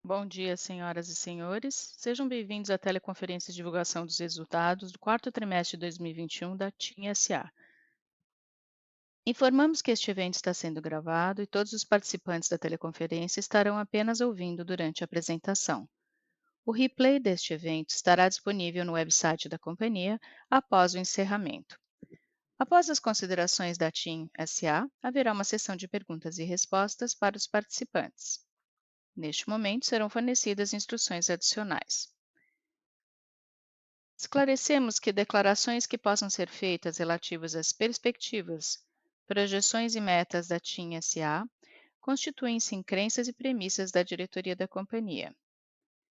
Bom dia, senhoras e senhores. Sejam bem-vindos à teleconferência de divulgação dos resultados do quarto trimestre de 2021 da TIM SA. Informamos que este evento está sendo gravado e todos os participantes da teleconferência estarão apenas ouvindo durante a apresentação. O replay deste evento estará disponível no website da companhia após o encerramento. Após as considerações da TIM SA, haverá uma sessão de perguntas e respostas para os participantes. Neste momento, serão fornecidas instruções adicionais. Esclarecemos que declarações que possam ser feitas relativas às perspectivas, projeções e metas da TIM SA constituem-se em crenças e premissas da diretoria da companhia.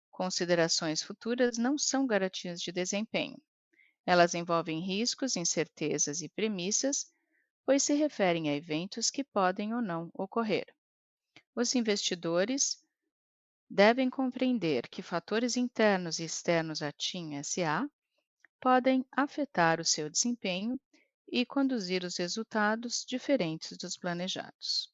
Considerações futuras não são garantias de desempenho. Elas envolvem riscos, incertezas e premissas, pois se referem a eventos que podem ou não ocorrer. Os investidores devem compreender que fatores internos e externos à TIM SA podem afetar o seu desempenho e conduzir os resultados diferentes dos planejados.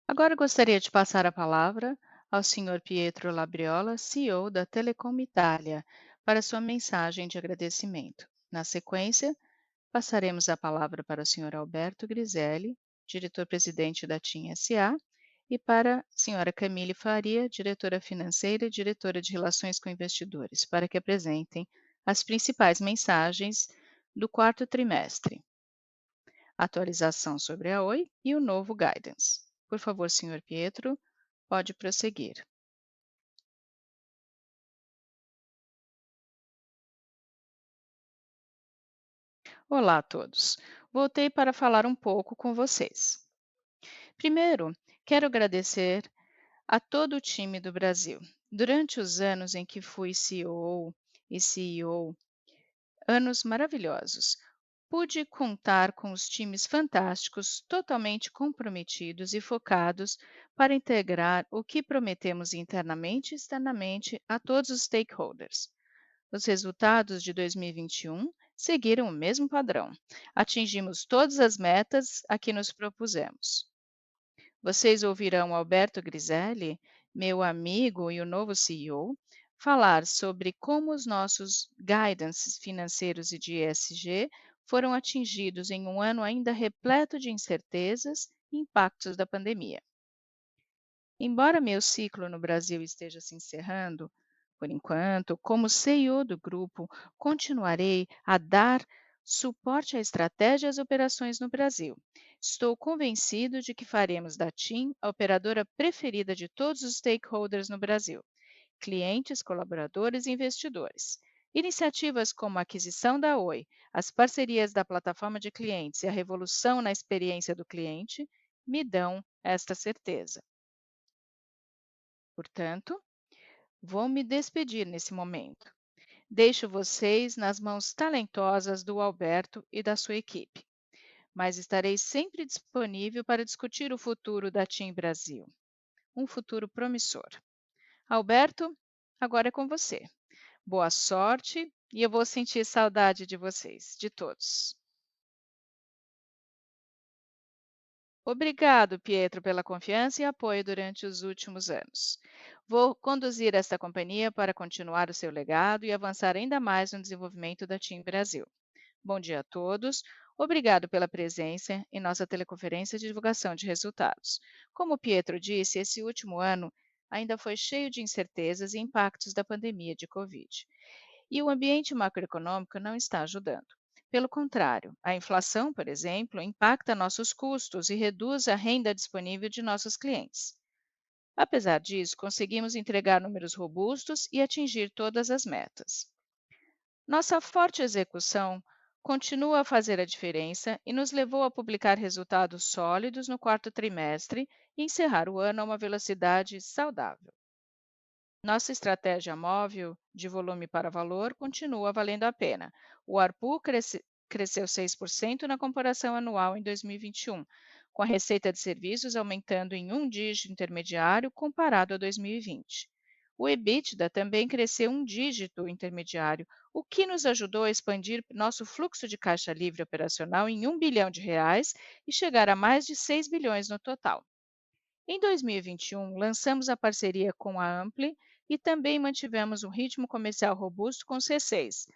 Agora gostaria de passar a palavra ao Sr. Pietro Labriola, CEO da Telecom Itália, para sua mensagem de agradecimento. Na sequência, passaremos a palavra para o Sr. Alberto Griselli, diretor-presidente da TIM SA, e para a Sra. Camille Faria, diretora financeira e diretora de Relações com Investidores, para que apresentem as principais mensagens do quarto trimestre, atualização sobre a Oi e o novo Guidance. Por favor, Sr. Pietro, pode prosseguir. Olá a todos. Voltei para falar um pouco com vocês. Primeiro, quero agradecer a todo o time do Brasil. Durante os anos em que fui COO e CEO, anos maravilhosos, pude contar com os times fantásticos, totalmente comprometidos e focados para integrar o que prometemos internamente e externamente a todos os stakeholders. Os resultados de 2021 seguiram o mesmo padrão. Atingimos todas as metas a que nos propusemos. Vocês ouvirão Alberto Griselli, meu amigo e o novo CEO, falar sobre como os nossos guidances financeiros e de ESG foram atingidos em um ano ainda repleto de incertezas e impactos da pandemia. Embora meu ciclo no Brasil esteja se encerrando, por enquanto, como CEO do grupo, continuarei a dar suporte à estratégia e às operações no Brasil. Estou convencido de que faremos da TIM a operadora preferida de todos os stakeholders no Brasil: clientes, colaboradores e investidores. Iniciativas como a aquisição da Oi, as parcerias da plataforma de clientes e a revolução na experiência do cliente me dão esta certeza. Portanto, vou me despedir nesse momento. Deixo vocês nas mãos talentosas do Alberto e da sua equipe, mas estarei sempre disponível para discutir o futuro da TIM Brasil, um futuro promissor. Alberto, agora é com você. Boa sorte e eu vou sentir saudade de vocês, de todos. Obrigado, Pietro, pela confiança e apoio durante os últimos anos. Vou conduzir esta companhia para continuar o seu legado e avançar ainda mais no desenvolvimento da TIM Brasil. Bom dia a todos. Obrigado pela presença em nossa teleconferência de divulgação de resultados. Como o Pietro disse, esse último ano ainda foi cheio de incertezas e impactos da pandemia de Covid. E o ambiente macroeconômico não está ajudando. Pelo contrário, a inflação, por exemplo, impacta nossos custos e reduz a renda disponível de nossos clientes. Apesar disso, conseguimos entregar números robustos e atingir todas as metas. Nossa forte execução continua a fazer a diferença e nos levou a publicar resultados sólidos no quarto trimestre e encerrar o ano a uma velocidade saudável. Nossa estratégia móvel de volume para valor continua valendo a pena. O ARPU cresceu 6% na comparação anual em 2021, com a receita de serviços aumentando em um dígito intermediário comparado a 2020. O EBITDA também cresceu um dígito intermediário, o que nos ajudou a expandir nosso fluxo de caixa livre operacional em R$ 1 bilhão e chegar a mais de 6 bilhões no total. Em 2021, lançamos a parceria com a Ampli e também mantivemos um ritmo comercial robusto com C6.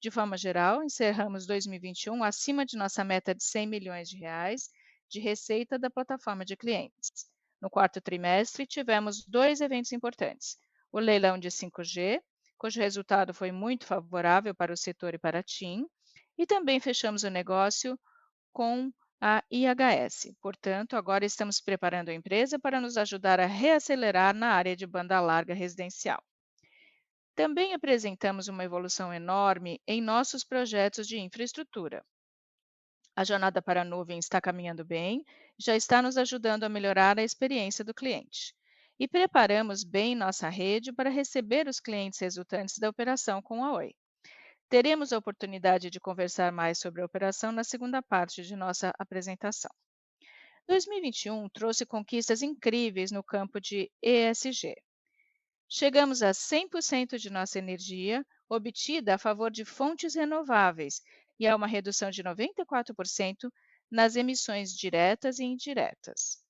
De forma geral, encerramos 2021 acima de nossa meta de R$ 100 milhões de receita da plataforma de clientes. No quarto trimestre, tivemos dois eventos importantes: o leilão de 5G, cujo resultado foi muito favorável para o setor e para a TIM, e também fechamos o negócio com a IHS. Portanto, agora estamos preparando a empresa para nos ajudar a reacelerar na área de banda larga residencial. Também apresentamos uma evolução enorme em nossos projetos de infraestrutura. A jornada para a nuvem está caminhando bem, já está nos ajudando a melhorar a experiência do cliente. E preparamos bem nossa rede para receber os clientes resultantes da operação com a Oi. Teremos a oportunidade de conversar mais sobre a operação na segunda parte de nossa apresentação. 2021 trouxe conquistas incríveis no campo de ESG. Chegamos a 100% de nossa energia obtida a favor de fontes renováveis e a uma redução de 94% nas emissões diretas e indiretas.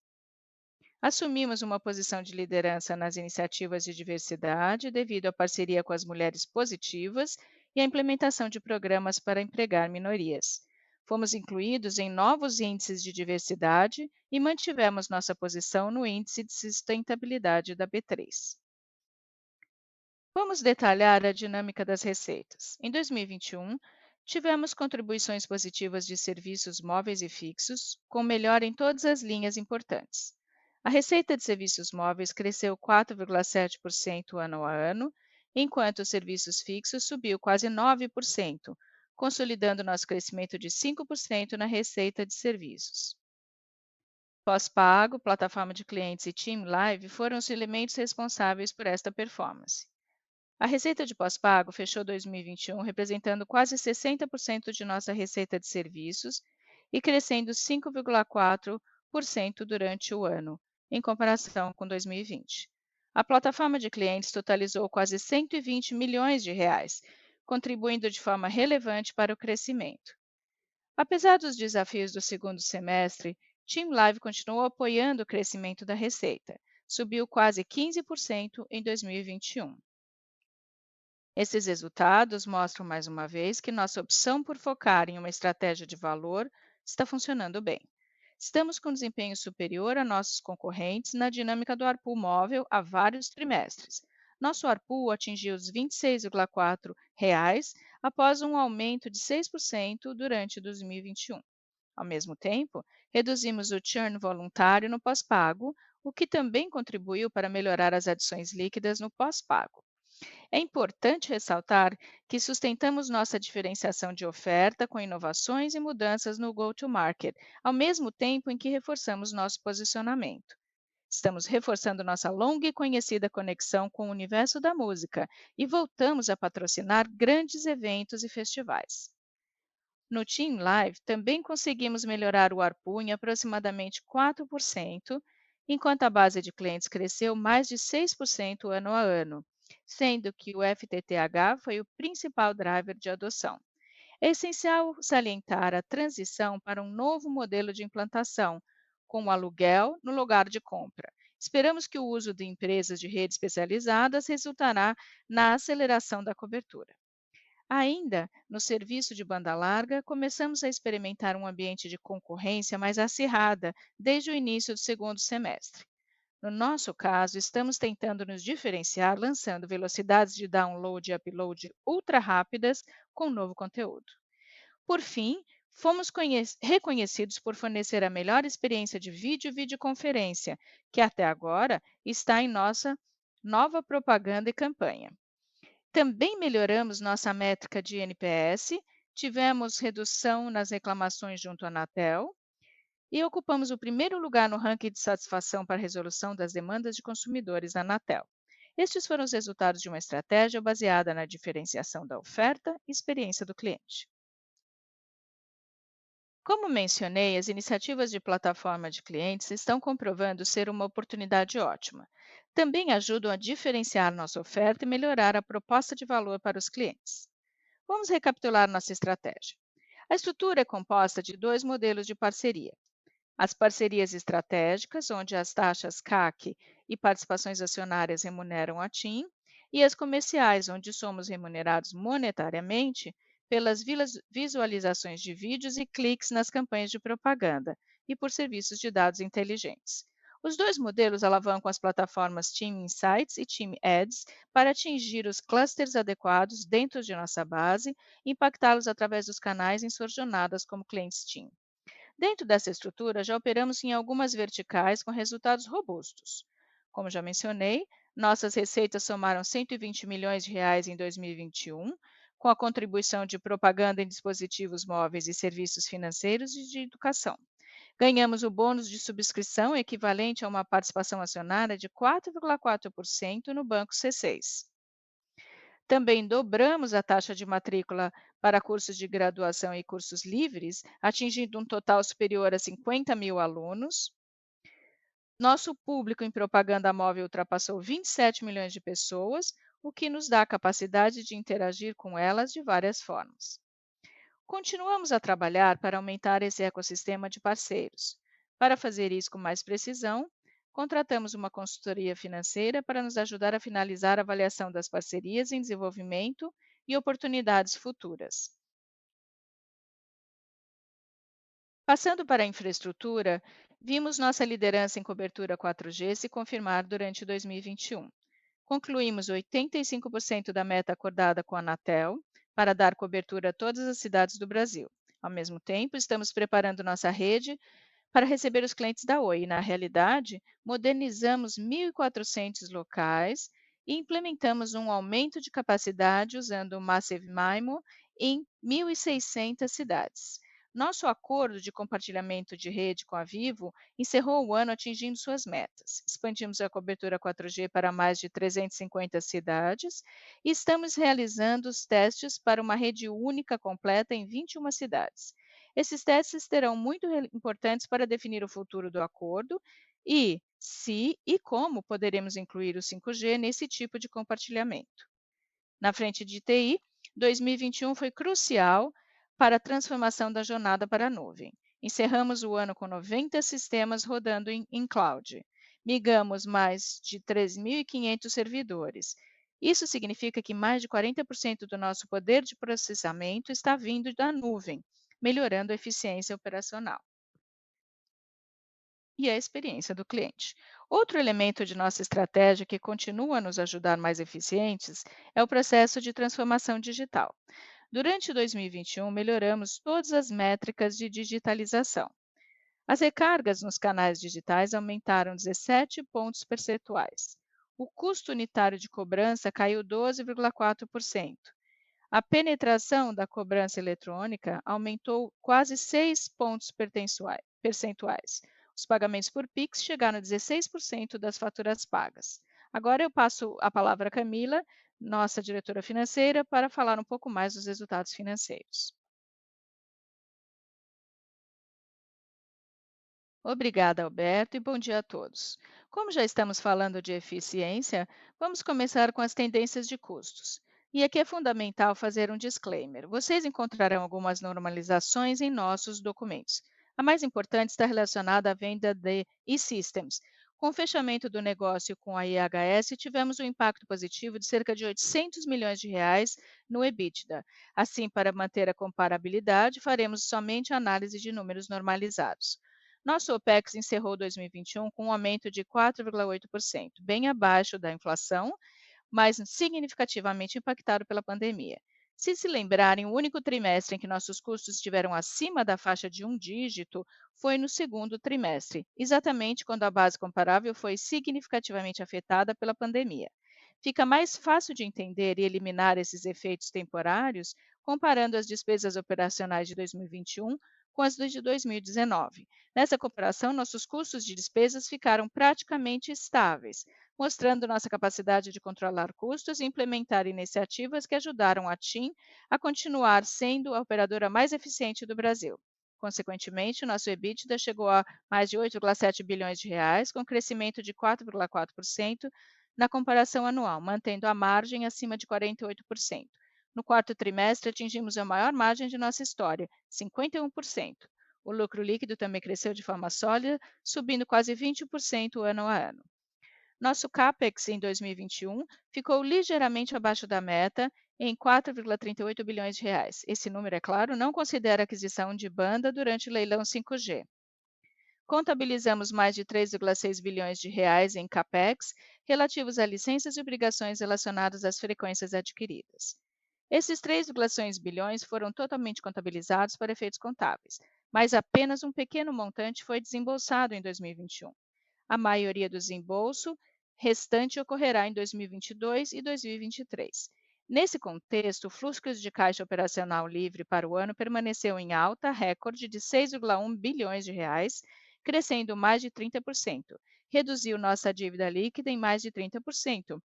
Assumimos uma posição de liderança nas iniciativas de diversidade devido à parceria com as Mulheres Positivas e à implementação de programas para empregar minorias. Fomos incluídos em novos índices de diversidade e mantivemos nossa posição no Índice de Sustentabilidade da B3. Vamos detalhar a dinâmica das receitas. Em 2021, tivemos contribuições positivas de serviços móveis e fixos, com melhora em todas as linhas importantes. A receita de serviços móveis cresceu 4,7% ano a ano, enquanto os serviços fixos subiu quase 9%, consolidando nosso crescimento de 5% na receita de serviços. Pós-pago, plataforma de clientes e Team Live foram os elementos responsáveis por esta performance. A receita de pós-pago fechou 2021 representando quase 60% de nossa receita de serviços e crescendo 5,4% durante o ano, em comparação com 2020. A plataforma de clientes totalizou quase R$ 120 milhões, contribuindo de forma relevante para o crescimento. Apesar dos desafios do segundo semestre, Team Live continuou apoiando o crescimento da receita, subiu quase 15% em 2021. Esses resultados mostram mais uma vez que nossa opção por focar em uma estratégia de valor está funcionando bem. Estamos com desempenho superior a nossos concorrentes na dinâmica do ARPU móvel há vários trimestres. Nosso ARPU atingiu os R$ 26,4 após um aumento de 6% durante 2021. Ao mesmo tempo, reduzimos o churn voluntário no pós-pago, o que também contribuiu para melhorar as adições líquidas no pós-pago. É importante ressaltar que sustentamos nossa diferenciação de oferta com inovações e mudanças no go-to-market, ao mesmo tempo em que reforçamos nosso posicionamento. Estamos reforçando nossa longa e conhecida conexão com o universo da música e voltamos a patrocinar grandes eventos e festivais. No Team Live, também conseguimos melhorar o ARPU em aproximadamente 4%, enquanto a base de clientes cresceu mais de 6% ano a ano, sendo que o FTTH foi o principal driver de adoção. É essencial salientar a transição para um novo modelo de implantação, com o aluguel no lugar de compra. Esperamos que o uso de empresas de rede especializadas resultará na aceleração da cobertura. Ainda no serviço de banda larga, começamos a experimentar um ambiente de concorrência mais acirrada desde o início do segundo semestre. No nosso caso, estamos tentando nos diferenciar lançando velocidades de download e upload ultra rápidas com novo conteúdo. Por fim, fomos reconhecidos por fornecer a melhor experiência de vídeo e videoconferência, que até agora está em nossa nova propaganda e campanha. Também melhoramos nossa métrica de NPS, tivemos redução nas reclamações junto à Anatel e ocupamos o primeiro lugar no ranking de satisfação para a resolução das demandas de consumidores da Anatel. Estes foram os resultados de uma estratégia baseada na diferenciação da oferta e experiência do cliente. Como mencionei, as iniciativas de plataforma de clientes estão comprovando ser uma oportunidade ótima. Também ajudam a diferenciar nossa oferta e melhorar a proposta de valor para os clientes. Vamos recapitular nossa estratégia. A estrutura é composta de dois modelos de parceria: as parcerias estratégicas, onde as taxas CAC e participações acionárias remuneram a TIM, e as comerciais, onde somos remunerados monetariamente pelas visualizações de vídeos e cliques nas campanhas de propaganda e por serviços de dados inteligentes. Os dois modelos alavancam as plataformas Team Insights e Team Ads para atingir os clusters adequados dentro de nossa base e impactá-los através dos canais em suas jornadas como clientes Team. Dentro dessa estrutura, já operamos em algumas verticais com resultados robustos. Como já mencionei, nossas receitas somaram 120 milhões de reais em 2021, com a contribuição de propaganda em dispositivos móveis e serviços financeiros e de educação. Ganhamos o bônus de subscrição equivalente a uma participação acionária de 4,4% no Banco C6. Também dobramos a taxa de matrícula para cursos de graduação e cursos livres, atingindo um total superior a 50 mil alunos. Nosso público em propaganda móvel ultrapassou 27 milhões de pessoas, o que nos dá a capacidade de interagir com elas de várias formas. Continuamos a trabalhar para aumentar esse ecossistema de parceiros. Para fazer isso com mais precisão, contratamos uma consultoria financeira para nos ajudar a finalizar a avaliação das parcerias em desenvolvimento e oportunidades futuras. Passando para a infraestrutura, vimos nossa liderança em cobertura 4G se confirmar durante 2021. Concluímos 85% da meta acordada com a Anatel para dar cobertura a todas as cidades do Brasil. Ao mesmo tempo, estamos preparando nossa rede para receber os clientes da Oi. Na realidade, modernizamos 1.400 locais e implementamos um aumento de capacidade usando o Massive MIMO em 1.600 cidades. Nosso acordo de compartilhamento de rede com a Vivo encerrou o ano atingindo suas metas. Expandimos a cobertura 4G para mais de 350 cidades e estamos realizando os testes para uma rede única completa em 21 cidades. Esses testes serão muito importantes para definir o futuro do acordo e se e como poderemos incluir o 5G nesse tipo de compartilhamento. Na frente de TI, 2021 foi crucial para a transformação da jornada para a nuvem. Encerramos o ano com 90 sistemas rodando em cloud. Migramos mais de 3.500 servidores. Isso significa que mais de 40% do nosso poder de processamento está vindo da nuvem, melhorando a eficiência operacional e a experiência do cliente. Outro elemento de nossa estratégia que continua a nos ajudar mais eficientes é o processo de transformação digital. Durante 2021, melhoramos todas as métricas de digitalização. As recargas nos canais digitais aumentaram 17 pontos percentuais. O custo unitário de cobrança caiu 12,4%. A penetração da cobrança eletrônica aumentou quase 6 pontos percentuais. Os pagamentos por Pix chegaram a 16% das faturas pagas. Agora eu passo a palavra à Camila, nossa diretora financeira, para falar um pouco mais dos resultados financeiros. Obrigada, Alberto, e bom dia a todos. Como já estamos falando de eficiência, vamos começar com as tendências de custos. E aqui é fundamental fazer um disclaimer. Vocês encontrarão algumas normalizações em nossos documentos. A mais importante está relacionada à venda de e-systems. Com o fechamento do negócio com a IHS, tivemos um impacto positivo de cerca de 800 milhões de reais no EBITDA. Assim, para manter a comparabilidade, faremos somente análise de números normalizados. Nosso OPEX encerrou 2021 com um aumento de 4,8%, bem abaixo da inflação, mas significativamente impactado pela pandemia. Se lembrarem, o único trimestre em que nossos custos estiveram acima da faixa de um dígito foi no segundo trimestre, exatamente quando a base comparável foi significativamente afetada pela pandemia. Fica mais fácil de entender e eliminar esses efeitos temporários comparando as despesas operacionais de 2021 com as de 2019. Nessa comparação, nossos custos de despesas ficaram praticamente estáveis, mostrando nossa capacidade de controlar custos e implementar iniciativas que ajudaram a TIM a continuar sendo a operadora mais eficiente do Brasil. Consequentemente, nosso EBITDA chegou a mais de 8,7 bilhões de reais, com crescimento de 4,4% na comparação anual, mantendo a margem acima de 48%. No quarto trimestre, atingimos a maior margem de nossa história, 51%. O lucro líquido também cresceu de forma sólida, subindo quase 20% ano a ano. Nosso CAPEX em 2021 ficou ligeiramente abaixo da meta, em 4,38 bilhões de reais. Esse número, é claro, não considera a aquisição de banda durante o leilão 5G. Contabilizamos mais de 3,6 bilhões de reais em CAPEX relativos a licenças e obrigações relacionadas às frequências adquiridas. Esses 3,6 bilhões foram totalmente contabilizados para efeitos contábeis, mas apenas um pequeno montante foi desembolsado em 2021. A maioria do desembolso restante ocorrerá em 2022 e 2023. Nesse contexto, o fluxo de caixa operacional livre para o ano permaneceu em alta recorde de 6,1 bilhões de reais, crescendo mais de 30%. Reduziu nossa dívida líquida em mais de 30%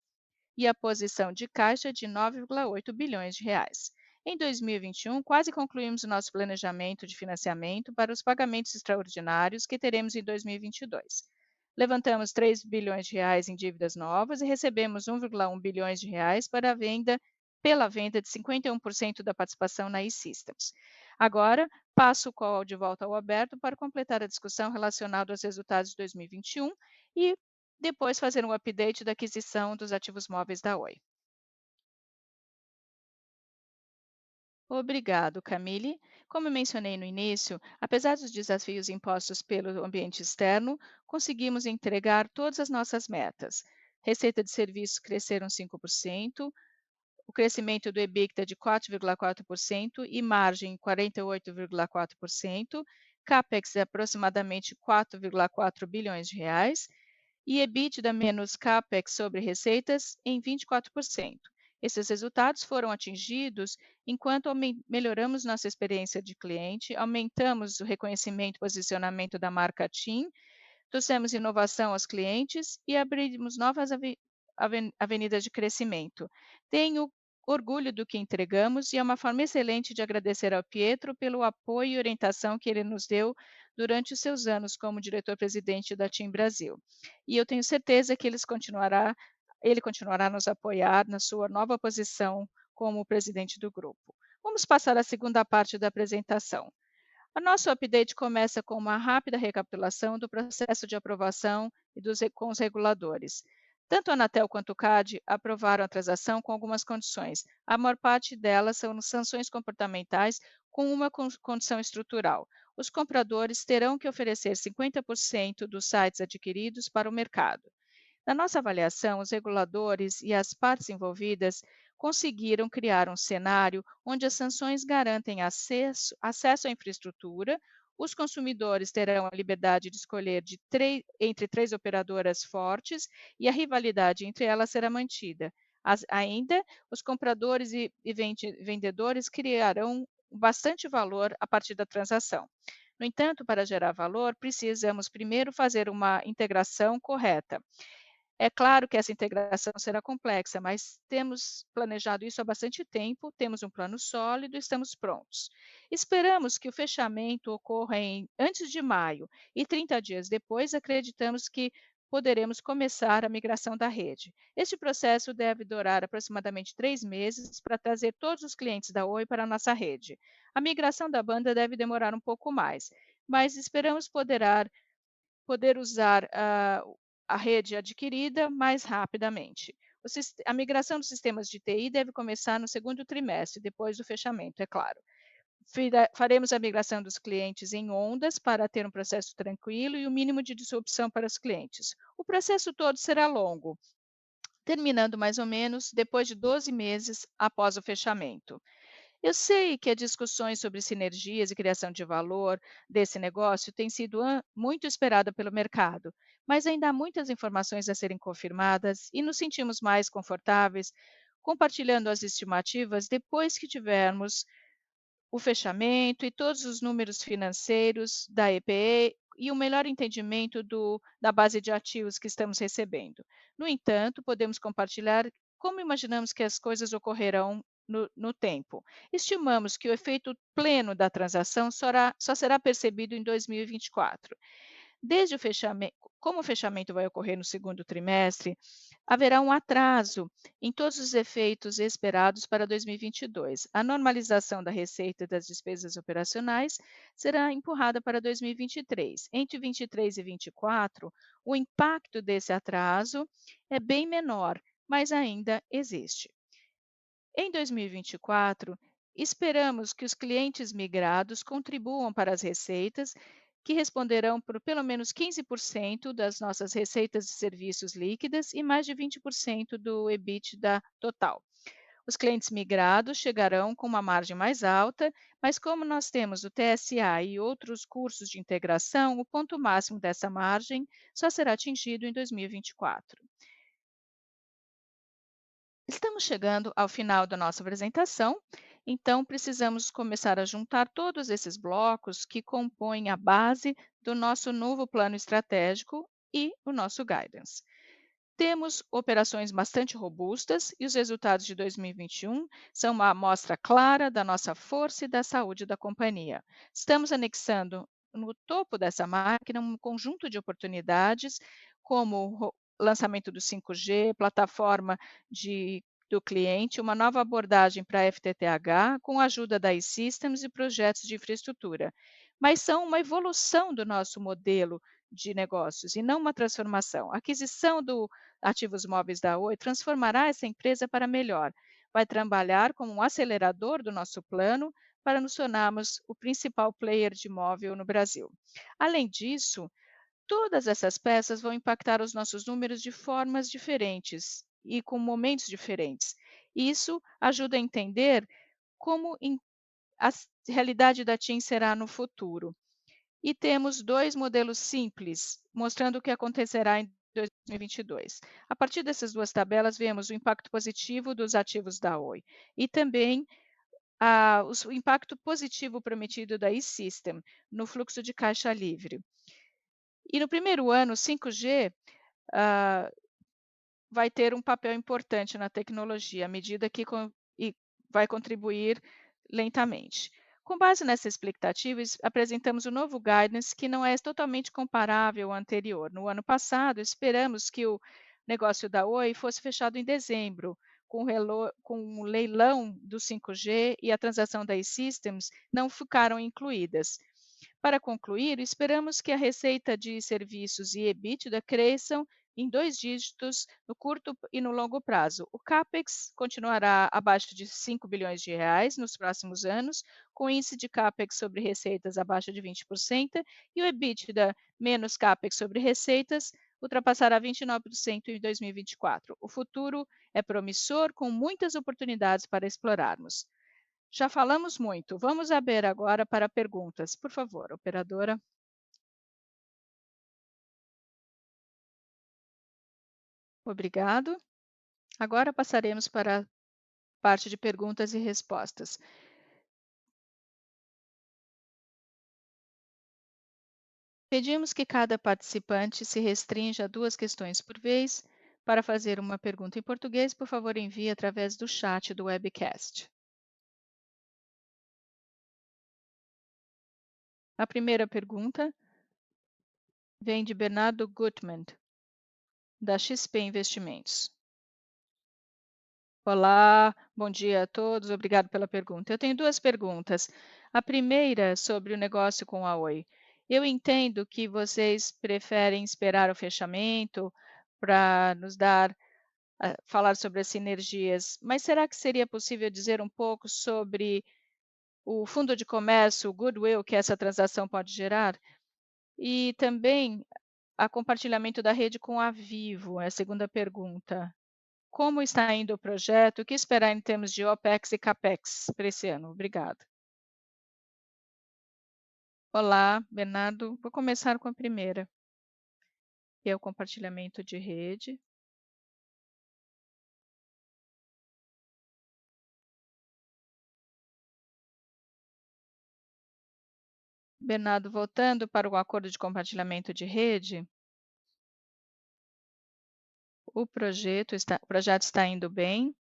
e a posição de caixa de 9,8 bilhões de reais. Em 2021, quase concluímos o nosso planejamento de financiamento para os pagamentos extraordinários que teremos em 2022. Levantamos 3 bilhões de reais em dívidas novas e recebemos 1,1 bilhões de reais pela venda de 51% da participação na E-Systems. Agora, passo o call de volta ao Alberto para completar a discussão relacionada aos resultados de 2021 e depois fazer um update da aquisição dos ativos móveis da Oi. Obrigado, Camille. Como eu mencionei no início, apesar dos desafios impostos pelo ambiente externo, conseguimos entregar todas as nossas metas. Receita de serviços cresceram 5%, o crescimento do EBITDA de 4,4% e margem 48,4%, CAPEX é aproximadamente 4,4 bilhões de reais e EBITDA menos CAPEX sobre receitas em 24%. Esses resultados foram atingidos enquanto melhoramos nossa experiência de cliente, aumentamos o reconhecimento e posicionamento da marca TIM, trouxemos inovação aos clientes e abrimos novas avenidas de crescimento. Tenho orgulho do que entregamos e é uma forma excelente de agradecer ao Pietro pelo apoio e orientação que ele nos deu durante os seus anos como diretor-presidente da TIM Brasil. E eu tenho certeza que ele continuará a nos apoiar na sua nova posição como presidente do grupo. Vamos passar à segunda parte da apresentação. O nosso update começa com uma rápida recapitulação do processo de aprovação com os reguladores. Tanto a Anatel quanto o CAD aprovaram a transação com algumas condições. A maior parte delas são sanções comportamentais com uma condição estrutural. Os compradores terão que oferecer 50% dos sites adquiridos para o mercado. Na nossa avaliação, os reguladores e as partes envolvidas conseguiram criar um cenário onde as sanções garantem acesso à infraestrutura, os consumidores terão a liberdade de escolher entre três operadoras fortes e a rivalidade entre elas será mantida. Ainda, os compradores e vendedores criarão bastante valor a partir da transação. No entanto, para gerar valor, precisamos primeiro fazer uma integração correta. É claro que essa integração será complexa, mas temos planejado isso há bastante tempo, temos um plano sólido e estamos prontos. Esperamos que o fechamento ocorra antes de maio e 30 dias depois acreditamos que poderemos começar a migração da rede. Este processo deve durar aproximadamente 3 meses para trazer todos os clientes da Oi para a nossa rede. A migração da banda deve demorar um pouco mais, mas esperamos poder usar a rede adquirida mais rapidamente. A migração dos sistemas de TI deve começar no segundo trimestre, depois do fechamento, é claro. Faremos a migração dos clientes em ondas para ter um processo tranquilo e o mínimo de disrupção para os clientes. O processo todo será longo, terminando mais ou menos depois de 12 meses após o fechamento. Eu sei que as discussões sobre sinergias e criação de valor desse negócio têm sido muito esperada pelo mercado, mas ainda há muitas informações a serem confirmadas e nos sentimos mais confortáveis compartilhando as estimativas depois que tivermos o fechamento e todos os números financeiros da EPE e o melhor entendimento da base de ativos que estamos recebendo. No entanto, podemos compartilhar como imaginamos que as coisas ocorrerão no tempo. Estimamos que o efeito pleno da transação só será percebido em 2024. Desde o fechamento, como o fechamento vai ocorrer no segundo trimestre, haverá um atraso em todos os efeitos esperados para 2022. A normalização da receita e das despesas operacionais será empurrada para 2023. Entre 23 e 24, o impacto desse atraso é bem menor, mas ainda existe. Em 2024, esperamos que os clientes migrados contribuam para as receitas, que responderão por pelo menos 15% das nossas receitas de serviços líquidas e mais de 20% do EBITDA total. Os clientes migrados chegarão com uma margem mais alta, mas como nós temos o TSA e outros cursos de integração, o ponto máximo dessa margem só será atingido em 2024. Estamos chegando ao final da nossa apresentação, então precisamos começar a juntar todos esses blocos que compõem a base do nosso novo plano estratégico e o nosso guidance. Temos operações bastante robustas e os resultados de 2021 são uma amostra clara da nossa força e da saúde da companhia. Estamos anexando no topo dessa máquina um conjunto de oportunidades, como o lançamento do 5G, plataforma do cliente, uma nova abordagem para a FTTH, com a ajuda da e-Systems e projetos de infraestrutura. Mas são uma evolução do nosso modelo de negócios e não uma transformação. A aquisição do ativos móveis da Oi transformará essa empresa para melhor. Vai trabalhar como um acelerador do nosso plano para nos tornarmos o principal player de móvel no Brasil. Além disso, todas essas peças vão impactar os nossos números de formas diferentes e com momentos diferentes. Isso ajuda a entender como a realidade da TIM será no futuro. E temos dois modelos simples, mostrando o que acontecerá em 2022. A partir dessas duas tabelas, vemos o impacto positivo dos ativos da Oi e também o impacto positivo prometido da e-System no fluxo de caixa livre. E no primeiro ano, o 5G ah, vai ter um papel importante na tecnologia, à medida que vai contribuir lentamente. Com base nessas expectativas, apresentamos o novo guidance, que não é totalmente comparável ao anterior. No ano passado, esperamos que o negócio da Oi fosse fechado em dezembro, com o leilão do 5G e a transação da e-Systems não ficaram incluídas. Para concluir, esperamos que a receita de serviços e EBITDA cresçam em dois dígitos no curto e no longo prazo. O CAPEX continuará abaixo de 5 bilhões de reais nos próximos anos, com índice de CAPEX sobre receitas abaixo de 20%, e o EBITDA menos CAPEX sobre receitas ultrapassará 29% em 2024. O futuro é promissor, com muitas oportunidades para explorarmos. Já falamos muito. Vamos abrir agora para perguntas. Por favor, operadora. Obrigado. Agora passaremos para a parte de perguntas e respostas. Pedimos que cada participante se restrinja a duas questões por vez. Para fazer uma pergunta em português, por favor, envie através do chat do webcast. A primeira pergunta vem de Bernardo Gutmann, da XP Investimentos. Olá, bom dia a todos, obrigado pela pergunta. Eu tenho duas perguntas. A primeira sobre o negócio com a Oi. Eu entendo que vocês preferem esperar o fechamento para nos dar, falar sobre as sinergias, mas será que seria possível dizer um pouco sobre o fundo de comércio, o goodwill que essa transação pode gerar? E também a compartilhamento da rede com a Vivo, é a segunda pergunta. Como está indo o projeto? O que esperar em termos de OPEX e CAPEX para esse ano? Obrigada. Olá, Bernardo. Vou começar com a primeira, que é o compartilhamento de rede. Bernardo, voltando para o acordo de compartilhamento de rede, o projeto está indo bem.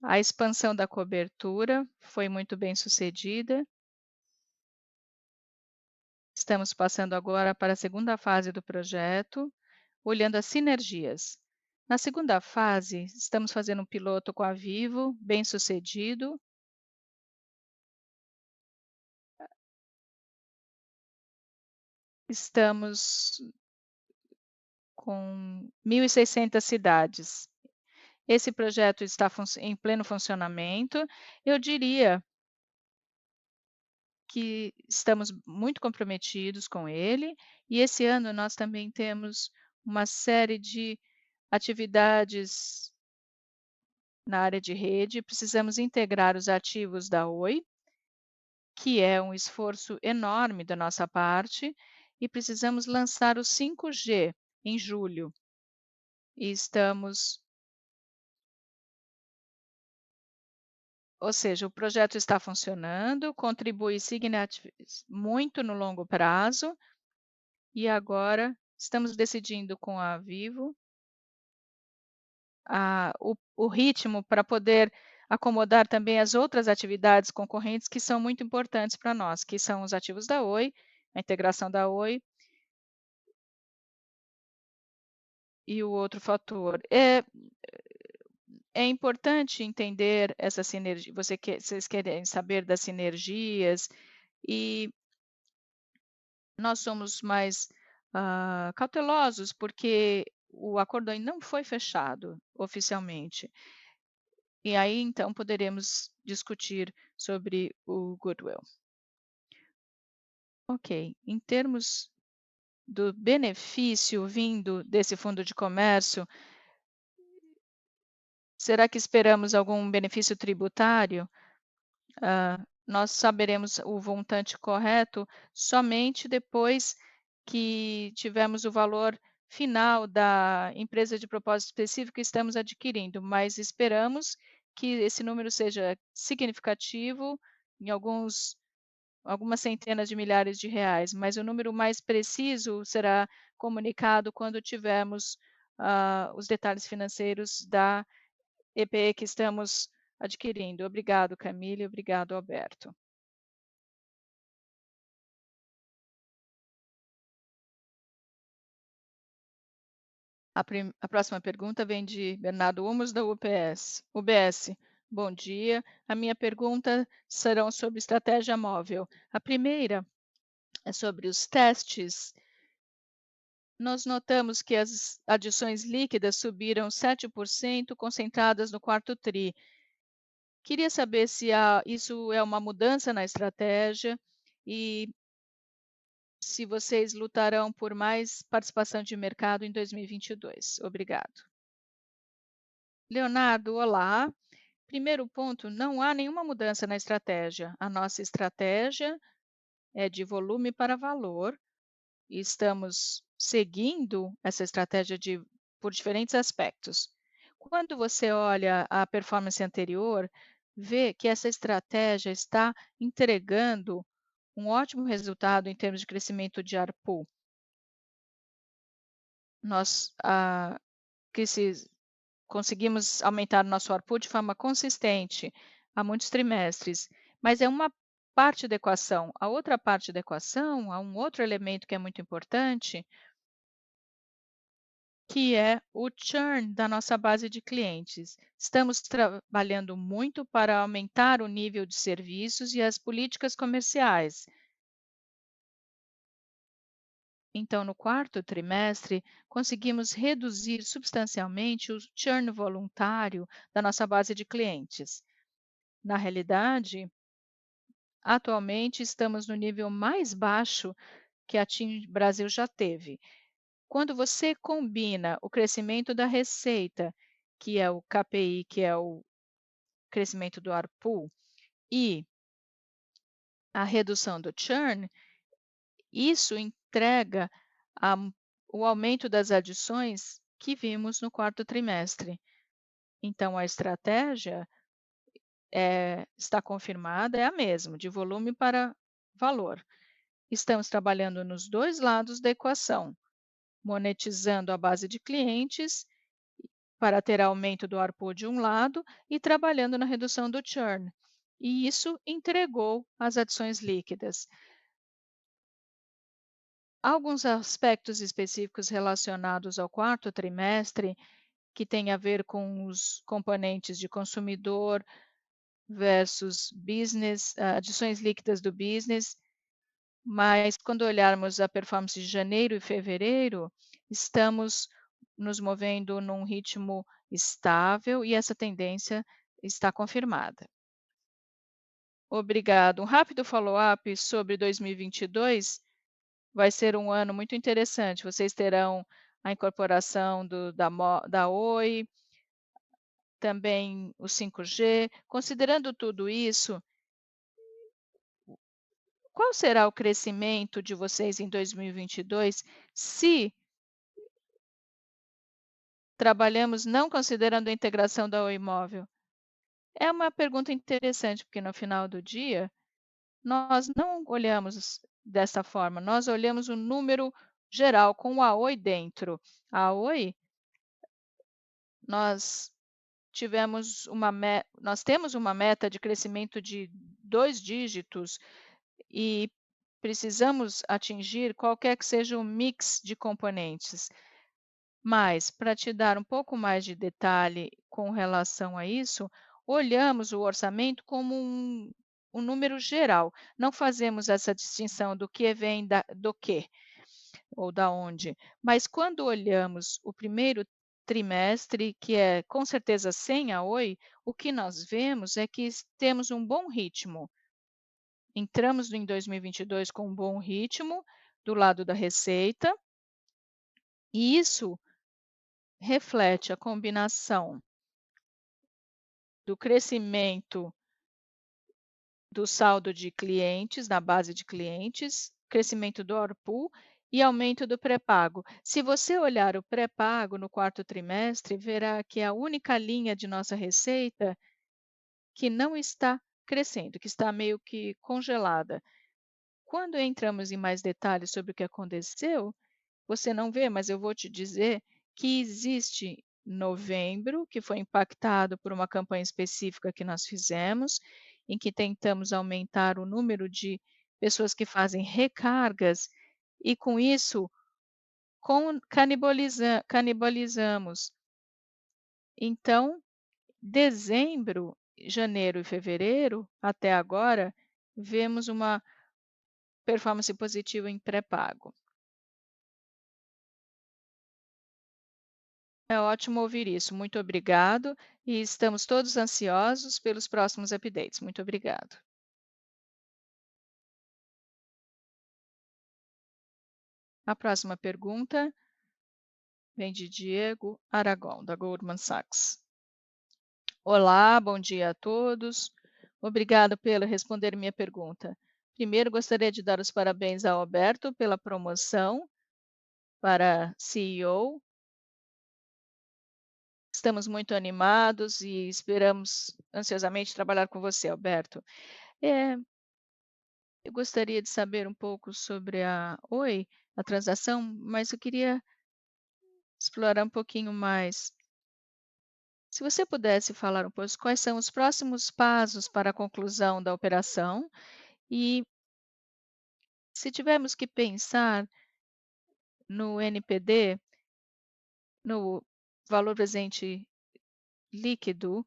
A expansão da cobertura foi muito bem sucedida. estamos passando agora para a segunda fase do projeto, olhando as sinergias. Na segunda fase, estamos fazendo um piloto com a Vivo, bem-sucedido. Estamos com 1.600 cidades. Esse projeto está em pleno funcionamento. Eu diria que estamos muito comprometidos com ele, e esse ano nós também temos uma série de atividades na área de rede. Precisamos integrar os ativos da Oi, que é um esforço enorme da nossa parte, e precisamos lançar o 5G em julho. E estamos, ou seja, o projeto está funcionando, contribui muito no longo prazo, e agora estamos decidindo com a Vivo o ritmo para poder acomodar também as outras atividades concorrentes que são muito importantes para nós, que são os ativos da Oi, a integração da Oi e o outro fator. É importante entender essa sinergia. Vocês querem saber das sinergias, e nós somos mais cautelosos, porque o acordo ainda não foi fechado oficialmente. E aí, então, poderemos discutir sobre o goodwill. Ok, em termos do benefício vindo desse fundo de comércio, será que esperamos algum benefício tributário? Nós saberemos o montante correto somente depois que tivermos o valor final da empresa de propósito específico que estamos adquirindo, mas esperamos que esse número seja significativo, em algumas centenas de milhares de reais, mas o número mais preciso será comunicado quando tivermos os detalhes financeiros da EPE que estamos adquirindo. Obrigado, Camille, obrigado, Alberto. A próxima pergunta vem de Bernardo Humos, da UBS. Bom dia. A minha pergunta serão sobre estratégia móvel. A primeira é sobre os testes. Nós notamos que as adições líquidas subiram 7%, concentradas no quarto TRI. Queria saber se isso é uma mudança na estratégia e se vocês lutarão por mais participação de mercado em 2022. Obrigado. Leonardo, olá. Primeiro ponto, não há nenhuma mudança na estratégia. A nossa estratégia é de volume para valor, e estamos seguindo essa estratégia por diferentes aspectos. Quando você olha a performance anterior, vê que essa estratégia está entregando um ótimo resultado em termos de crescimento de ARPU. Nós conseguimos aumentar o nosso ARPU de forma consistente há muitos trimestres, mas é uma parte da equação. A outra parte da equação, há um outro elemento que é muito importante, que é o churn da nossa base de clientes. Estamos trabalhando muito para aumentar o nível de serviços e as políticas comerciais. Então, no quarto trimestre, conseguimos reduzir substancialmente o churn voluntário da nossa base de clientes. Na realidade, atualmente estamos no nível mais baixo que a TIM Brasil já teve. Quando você combina o crescimento da receita, que é o KPI, que é o crescimento do ARPU, e a redução do churn, isso entrega a o aumento das adições que vimos no quarto trimestre. Então, a estratégia está confirmada, é a mesma, de volume para valor. Estamos trabalhando nos dois lados da equação, monetizando a base de clientes para ter aumento do ARPU de um lado e trabalhando na redução do churn. E isso entregou as adições líquidas. Alguns aspectos específicos relacionados ao quarto trimestre, que tem a ver com os componentes de consumidor versus business, adições líquidas do business, mas quando olharmos a performance de janeiro e fevereiro, estamos nos movendo num ritmo estável e essa tendência está confirmada. Obrigado. Um rápido follow-up sobre 2022, vai ser um ano muito interessante. Vocês terão a incorporação da Oi, também o 5G. Considerando tudo isso, qual será o crescimento de vocês em 2022, se trabalhamos não considerando a integração da Oi Móvel? É uma pergunta interessante, porque no final do dia, nós não olhamos dessa forma, nós olhamos o número geral com a Oi dentro. A Oi, nós nós temos uma meta de crescimento de 2 dígitos e precisamos atingir qualquer que seja o mix de componentes. Mas, para te dar um pouco mais de detalhe com relação a isso, olhamos o orçamento como um número geral, não fazemos essa distinção do que vem do quê ou da onde. Mas quando olhamos o primeiro trimestre, que é com certeza sem a Oi, o que nós vemos é que temos um bom ritmo. Entramos em 2022 com um bom ritmo do lado da receita, e isso reflete a combinação do crescimento do saldo de clientes, na base de clientes, crescimento do ARPU e aumento do pré-pago. Se você olhar o pré-pago no quarto trimestre, verá que é a única linha de nossa receita que não está crescendo, que está meio que congelada. Quando entramos em mais detalhes sobre o que aconteceu, você não vê, mas eu vou te dizer que existe novembro, que foi impactado por uma campanha específica que nós fizemos, em que tentamos aumentar o número de pessoas que fazem recargas e com isso canibalizamos. Então, dezembro, janeiro e fevereiro, até agora, vemos uma performance positiva em pré-pago. É ótimo ouvir isso. Muito obrigado e estamos todos ansiosos pelos próximos updates. Muito obrigado. A próxima pergunta vem de Diego Aragão, da Goldman Sachs. Olá, bom dia a todos. Obrigado pelo responder minha pergunta. Primeiro, gostaria de dar os parabéns ao Alberto pela promoção para CEO. Estamos muito animados e esperamos ansiosamente trabalhar com você, Alberto. É, Eu gostaria de saber um pouco sobre a Oi, a transação, mas eu queria explorar um pouquinho mais. Se você pudesse falar um pouco quais são os próximos passos para a conclusão da operação e se tivermos que pensar no NPD, no valor presente líquido,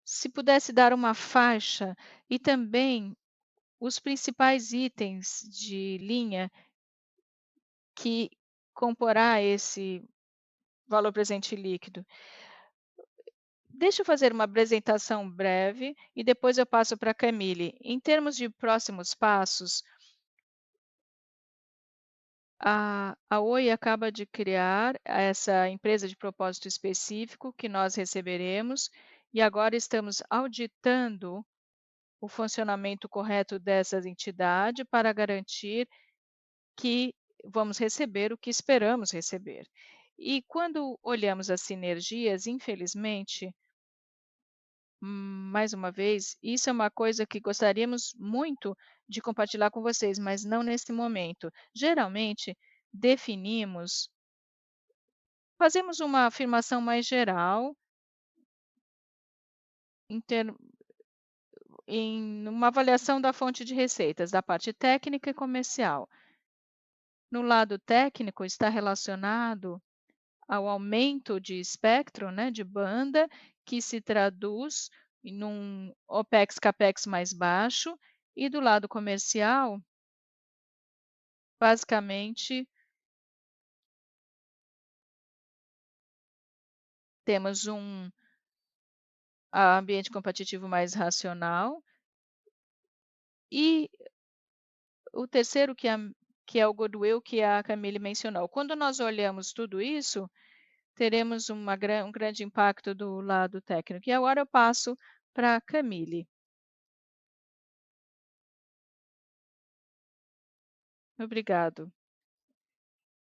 se pudesse dar uma faixa e também os principais itens de linha que comporá esse valor presente líquido. Deixa eu fazer uma apresentação breve e depois eu passo para a Camille. Em termos de próximos passos, a Oi acaba de criar essa empresa de propósito específico que nós receberemos e agora estamos auditando o funcionamento correto dessa entidade para garantir que vamos receber o que esperamos receber. E quando olhamos as sinergias, infelizmente, mais uma vez, isso é uma coisa que gostaríamos muito de compartilhar com vocês, mas não nesse momento. Geralmente, definimos fazemos uma afirmação mais geral em ter em uma avaliação da fonte de receitas, da parte técnica e comercial. no lado técnico está relacionado ao aumento de espectro, né, de banda, que se traduz em um OPEX-CAPEX mais baixo, e do lado comercial, basicamente, temos um ambiente competitivo mais racional, e o terceiro que é o goodwill que a Camille mencionou. Quando nós olhamos tudo isso, teremos um grande impacto do lado técnico. E agora eu passo para a Camille. Obrigado.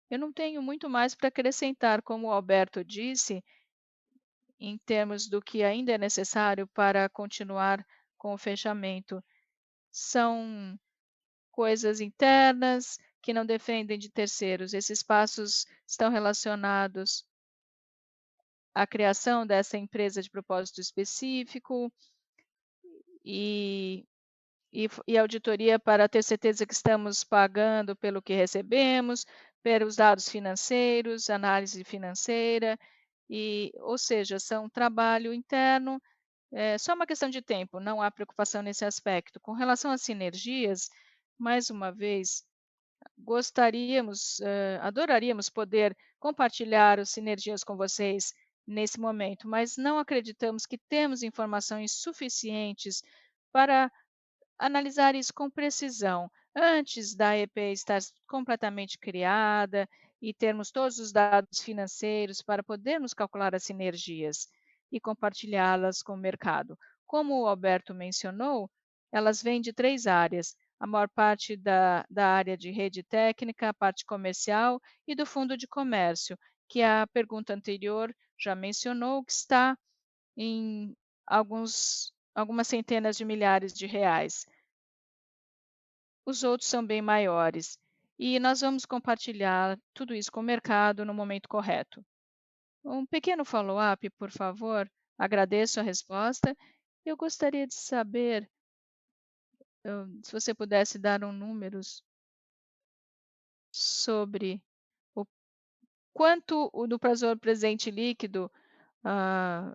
Eu não tenho muito mais para acrescentar, como o Alberto disse, em termos do que ainda é necessário para continuar com o fechamento. São coisas internas que não dependem de terceiros. Esses passos estão relacionados à criação dessa empresa de propósito específico e e auditoria para ter certeza que estamos pagando pelo que recebemos, pelos dados financeiros, análise financeira, ou seja, são trabalho interno, é só uma questão de tempo, não há preocupação nesse aspecto. Com relação às sinergias, mais uma vez, adoraríamos poder compartilhar as sinergias com vocês nesse momento, mas não acreditamos que temos informações suficientes para analisar isso com precisão, antes da EP estar completamente criada e termos todos os dados financeiros para podermos calcular as sinergias e compartilhá-las com o mercado. Como o Alberto mencionou, elas vêm de 3 áreas, a maior parte da área de rede técnica, a parte comercial e do fundo de comércio, que a pergunta anterior já mencionou que está em algumas centenas de milhares de reais. Os outros são bem maiores. E nós vamos compartilhar tudo isso com o mercado no momento correto. Um pequeno follow-up, por favor. Agradeço a resposta. Eu gostaria de saber, se você pudesse dar números sobre o quanto o do prazo presente líquido, ah,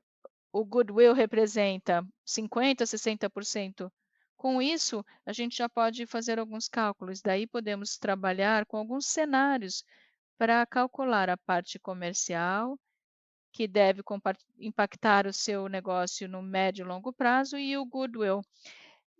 o goodwill representa 50%, 60%. Com isso, a gente já pode fazer alguns cálculos, daí podemos trabalhar com alguns cenários para calcular a parte comercial, que deve impactar o seu negócio no médio e longo prazo, e o goodwill.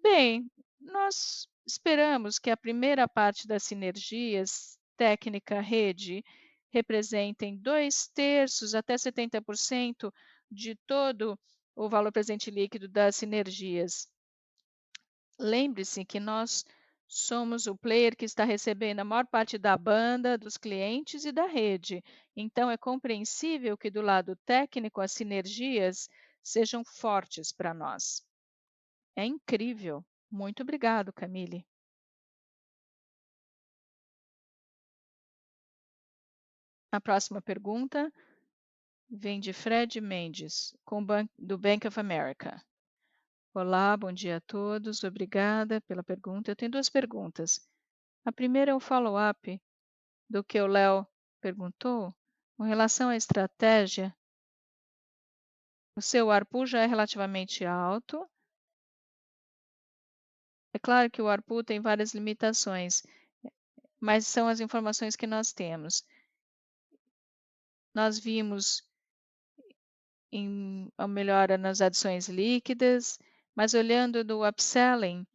Bem, nós esperamos que a primeira parte das sinergias técnica-rede representem 2/3 até 70% de todo o valor presente líquido das sinergias. Lembre-se que nós somos o player que está recebendo a maior parte da banda, dos clientes e da rede. Então, é compreensível que, do lado técnico, as sinergias sejam fortes para nós. É incrível. Muito obrigado, Camille. A próxima pergunta vem de Fred Mendes, do Bank of America. Olá, bom dia a todos. Obrigada pela pergunta. Eu tenho duas perguntas. A primeira é um follow-up do que o Léo perguntou. Com relação à estratégia, o seu ARPU já é relativamente alto. É claro que o ARPU tem várias limitações, mas são as informações que nós temos. Nós vimos a melhora nas adições líquidas, mas olhando do upselling,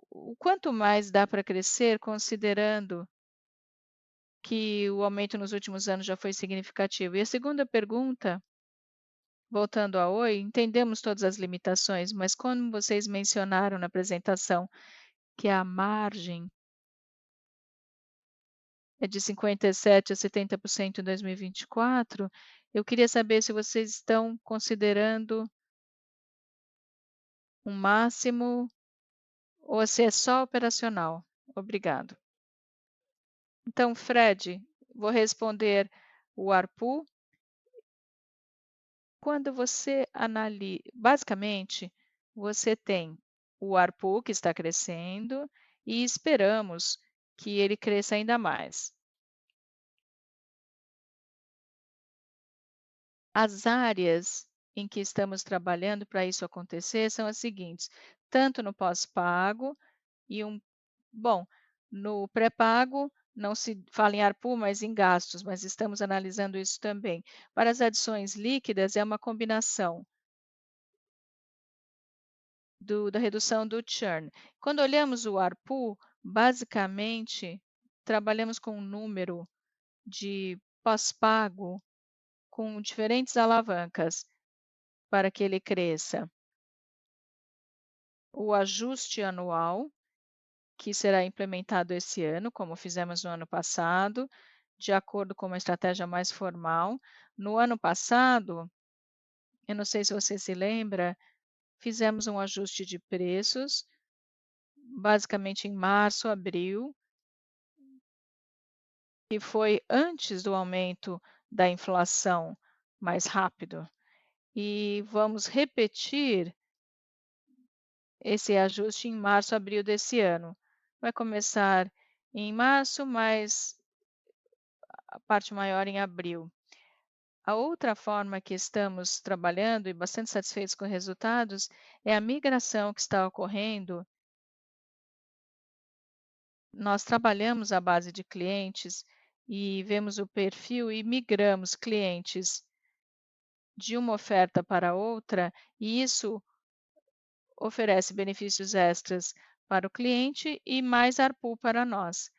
o quanto mais dá para crescer, considerando que o aumento nos últimos anos já foi significativo? E a segunda pergunta, voltando a Oi, entendemos todas as limitações, mas como vocês mencionaram na apresentação que a margem é de 57% a 70% em 2024, eu queria saber se vocês estão considerando um máximo ou se é só operacional. Obrigado. Então, Fred, vou responder o ARPU. Quando você analisa, basicamente, você tem o ARPU que está crescendo e esperamos que ele cresça ainda mais. As áreas em que estamos trabalhando para isso acontecer são as seguintes: tanto no pós-pago e bom, no pré-pago não se fala em ARPU, mas em gastos, mas estamos analisando isso também. Para as adições líquidas, é uma combinação da redução do churn. Quando olhamos o ARPU, basicamente, trabalhamos com um número de pós-pago com diferentes alavancas para que ele cresça. O ajuste anual, que será implementado esse ano, como fizemos no ano passado, de acordo com uma estratégia mais formal. No ano passado, eu não sei se você se lembra, fizemos um ajuste de preços, basicamente em março, abril, e foi antes do aumento da inflação mais rápido. E vamos repetir esse ajuste em março, abril desse ano. Vai começar em março, mas a parte maior em abril. A outra forma que estamos trabalhando e bastante satisfeitos com os resultados é a migração que está ocorrendo. Nós trabalhamos a base de clientes e vemos o perfil e migramos clientes de uma oferta para outra, e isso oferece benefícios extras para o cliente e mais ARPU para nós.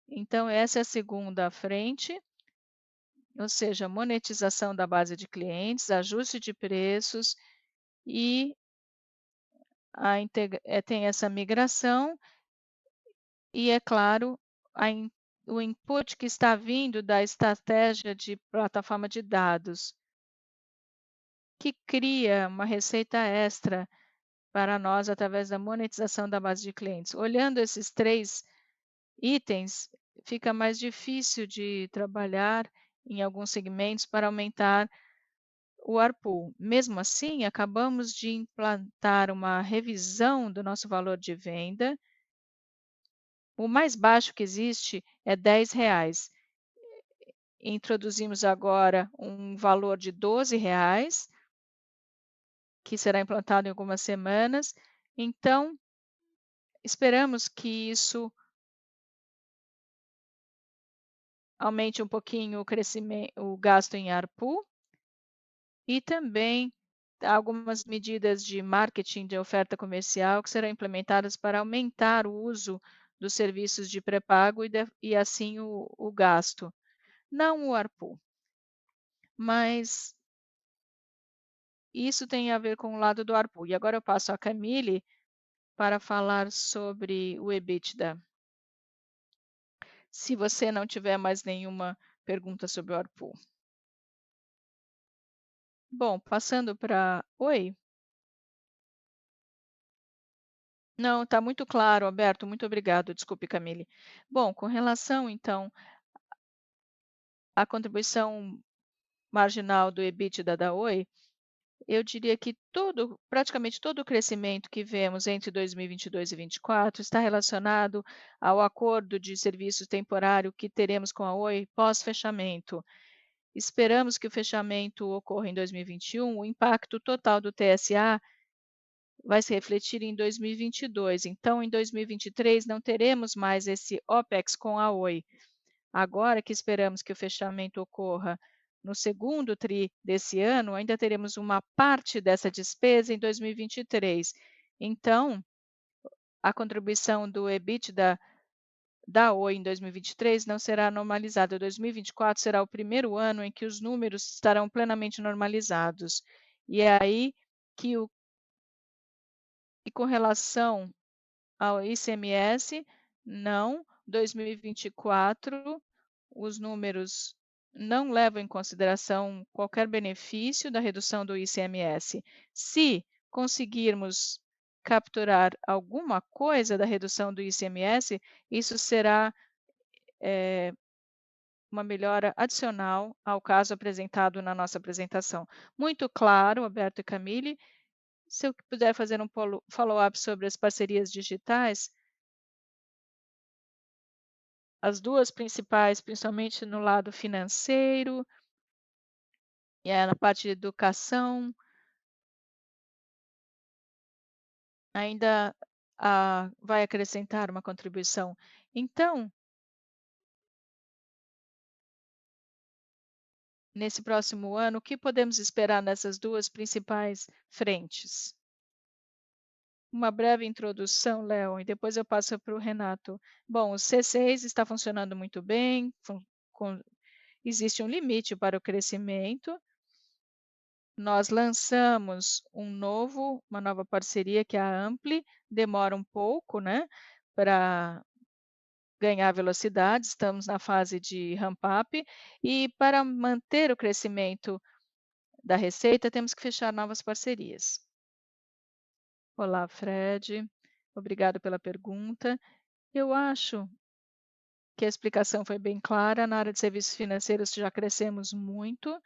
Então, essa é a segunda frente, ou seja, monetização da base de clientes, ajuste de preços e tem essa migração e, é claro, a in o input que está vindo da estratégia de plataforma de dados, que cria uma receita extra para nós através da monetização da base de clientes. Olhando esses 3 itens, fica mais difícil de trabalhar em alguns segmentos para aumentar o ARPU. Mesmo assim, acabamos de implantar uma revisão do nosso valor de venda. O mais baixo que existe é R$ 10. Introduzimos agora um valor de R$ 12, que será implantado em algumas semanas. Então, esperamos que isso aumente um pouquinho o gasto em ARPU e também algumas medidas de marketing de oferta comercial que serão implementadas para aumentar o uso dos serviços de pré-pago e assim o gasto. Não o ARPU, mas isso tem a ver com o lado do ARPU. E agora eu passo a Camille para falar sobre o EBITDA. Se você não tiver mais nenhuma pergunta sobre o ARPU. Bom, passando para oi? Não, está muito claro, Alberto, muito obrigado. Desculpe, Camille. Bom, com relação então à contribuição marginal do EBITDA da Oi, eu diria que praticamente todo o crescimento que vemos entre 2022 e 2024 está relacionado ao acordo de serviço temporário que teremos com a Oi pós-fechamento. Esperamos que o fechamento ocorra em 2021. O impacto total do TSA vai se refletir em 2022. Então, em 2023, não teremos mais esse OPEX com a Oi. Agora que esperamos que o fechamento ocorra no segundo TRI desse ano, ainda teremos uma parte dessa despesa em 2023. Então, a contribuição do EBITDA da Oi em 2023 não será normalizada. 2024 será o primeiro ano em que os números estarão plenamente normalizados. E é aí que com relação ao ICMS, não, 2024, os números não levam em consideração qualquer benefício da redução do ICMS. Se conseguirmos capturar alguma coisa da redução do ICMS, isso será uma melhora adicional ao caso apresentado na nossa apresentação. Muito claro, Alberto e Camille. Se eu puder fazer um follow-up sobre as parcerias digitais, as duas principais, principalmente no lado financeiro E na parte de educação, ainda, vai acrescentar uma contribuição. Então, nesse próximo ano, o que podemos esperar nessas 2 principais frentes? Uma breve introdução, Léo, e depois eu passo para o Renato. Bom, o C6 está funcionando muito bem, com existe um limite para o crescimento. Nós lançamos uma nova parceria, que é a Ampli, demora um pouco, né, para ganhar velocidade, estamos na fase de ramp up, e para manter o crescimento da receita, temos que fechar novas parcerias. Olá, Fred, obrigado pela pergunta. Eu acho que a explicação foi bem clara. Na área de serviços financeiros já crescemos muito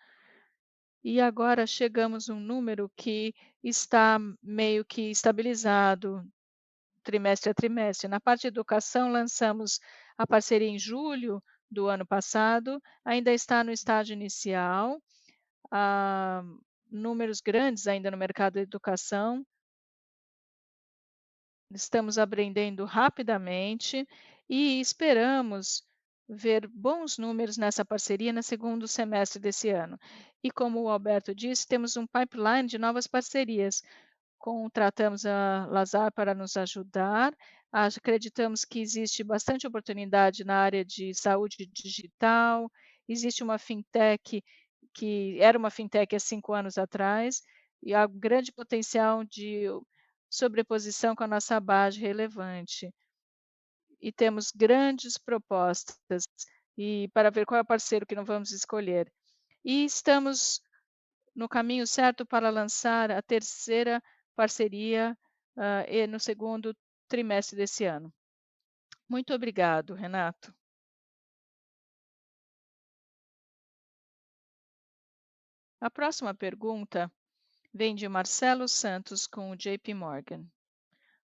e agora chegamos a um número que está meio que estabilizado trimestre a trimestre. Na parte de educação, lançamos a parceria em julho do ano passado, ainda está no estágio inicial, há números grandes ainda no mercado da educação. Estamos aprendendo rapidamente e esperamos ver bons números nessa parceria no segundo semestre desse ano. E como o Alberto disse, temos um pipeline de novas parcerias. Contratamos a Lazar para nos ajudar. Acreditamos que existe bastante oportunidade na área de saúde digital. Existe uma fintech que era uma fintech há 5 anos atrás, e há grande potencial de sobreposição com a nossa base relevante. E temos grandes propostas e para ver qual é o parceiro que não vamos escolher. E estamos no caminho certo para lançar a terceira parceria, no segundo trimestre desse ano. Muito obrigado, Renato. A próxima pergunta vem de Marcelo Santos com o JP Morgan.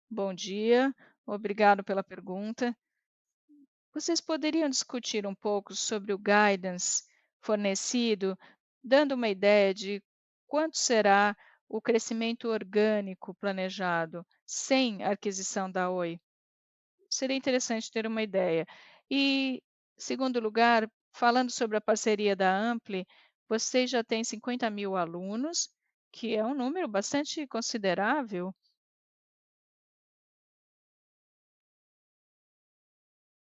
Bom dia, obrigado pela pergunta. Vocês poderiam discutir um pouco sobre o guidance fornecido, dando uma ideia de quanto será o crescimento orgânico planejado sem a aquisição da Oi? Seria interessante ter uma ideia. E, segundo lugar, falando sobre a parceria da Ampli, vocês já têm 50.000 alunos, que é um número bastante considerável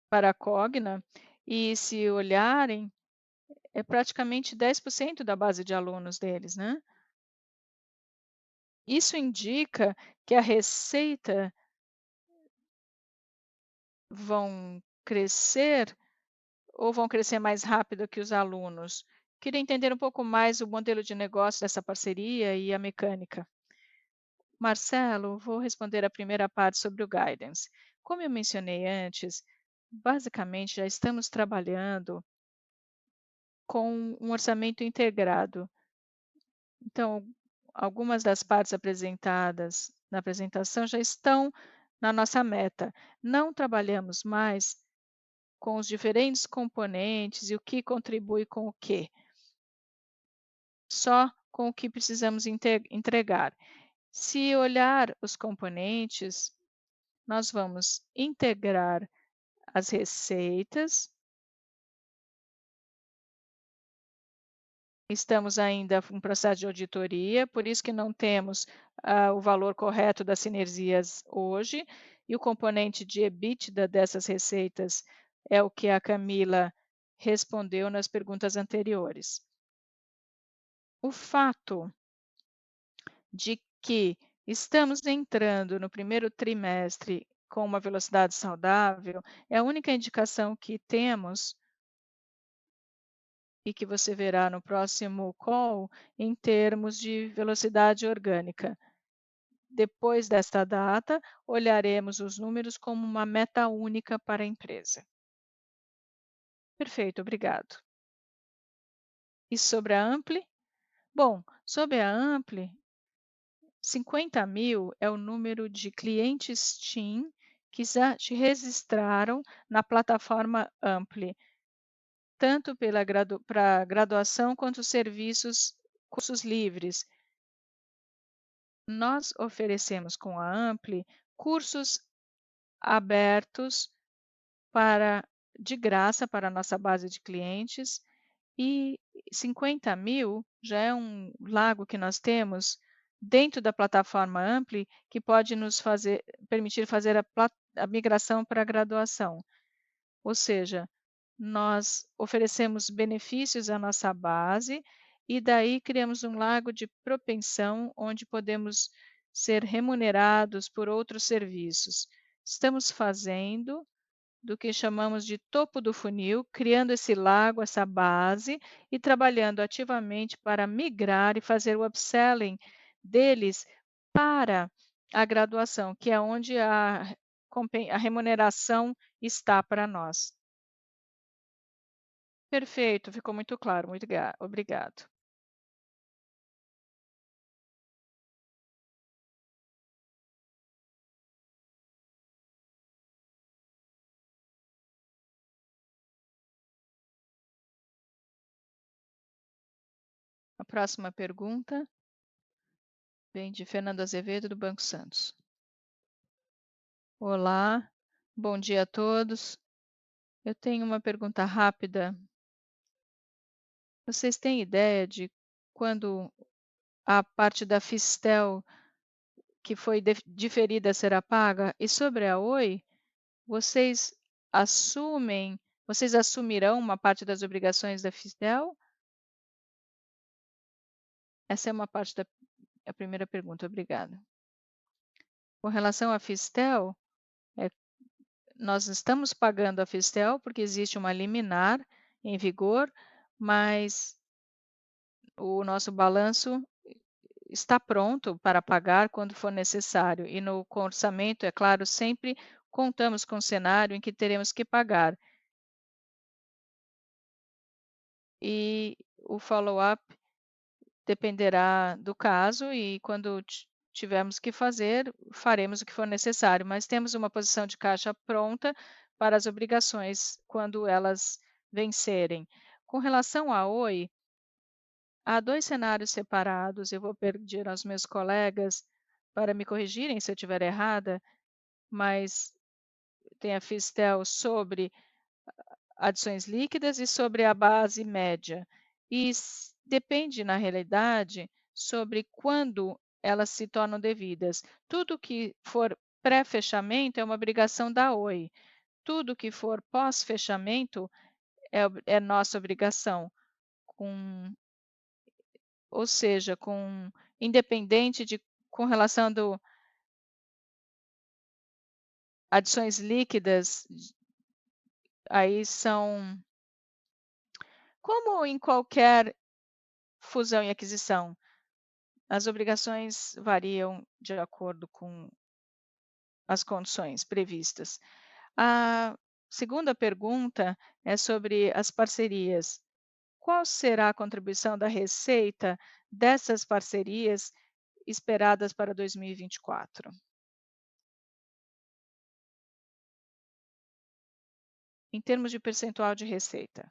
para a Cogna, e se olharem, é praticamente 10% da base de alunos deles, né. Isso indica que a receita vão crescer ou vão crescer mais rápido que os alunos? Queria entender um pouco mais o modelo de negócio dessa parceria e a mecânica. Marcelo, vou responder a primeira parte sobre o guidance. Como eu mencionei antes, basicamente já estamos trabalhando com um orçamento integrado. Então, algumas das partes apresentadas na apresentação já estão na nossa meta. Não trabalhamos mais com os diferentes componentes e o que contribui com o quê, só com o que precisamos entregar. Se olhar os componentes, nós vamos integrar as receitas. Estamos ainda em processo de auditoria, por isso que não temos o valor correto das sinergias hoje, e o componente de EBITDA dessas receitas é o que a Camila respondeu nas perguntas anteriores. O fato de que estamos entrando no primeiro trimestre com uma velocidade saudável é a única indicação que temos e que você verá no próximo call em termos de velocidade orgânica. Depois desta data, olharemos os números como uma meta única para a empresa. Perfeito, obrigado. E sobre a Ampli? Bom, sobre a Ampli, 50.000 é o número de clientes TIM que já se registraram na plataforma Ampli, tanto para graduação quanto serviços cursos livres. Nós oferecemos com a Ampli cursos abertos para de graça para a nossa base de clientes e 50.000 já é um lago que nós temos dentro da plataforma Ampli que pode nos permitir fazer a migração para a graduação. Ou seja, nós oferecemos benefícios à nossa base e daí criamos um lago de propensão onde podemos ser remunerados por outros serviços. Estamos fazendo do que chamamos de topo do funil, criando esse lago, essa base e trabalhando ativamente para migrar e fazer o upselling deles para a graduação, que é onde a remuneração está para nós. Perfeito, ficou muito claro, muito obrigado. A próxima pergunta vem de Fernando Azevedo, do Banco Santos. Olá, bom dia a todos. Eu tenho uma pergunta rápida. Vocês têm ideia de quando a parte da Fistel que foi diferida será paga? E sobre a Oi, vocês vocês assumirão uma parte das obrigações da Fistel? Essa é uma parte da a primeira pergunta, obrigada. Com relação à Fistel, eh, nós estamos pagando a Fistel, porque existe uma liminar em vigor, mas o nosso balanço está pronto para pagar quando for necessário. E no orçamento, é claro, sempre contamos com o cenário em que teremos que pagar. E o follow-up dependerá do caso e quando tivermos que fazer, faremos o que for necessário, mas temos uma posição de caixa pronta para as obrigações quando elas vencerem. Com relação à Oi, há 2 cenários separados, eu vou pedir aos meus colegas para me corrigirem se eu estiver errada, mas tem a Fistel sobre adições líquidas e sobre a base média. E depende, na realidade, sobre quando elas se tornam devidas. Tudo que for pré-fechamento é uma obrigação da Oi. Tudo que for pós-fechamento é nossa obrigação, com, ou seja, independente com relação do adições líquidas, aí são como em qualquer fusão e aquisição. As obrigações variam de acordo com as condições previstas. A segunda pergunta é sobre as parcerias. Qual será a contribuição da receita dessas parcerias esperadas para 2024? Em termos de percentual de receita.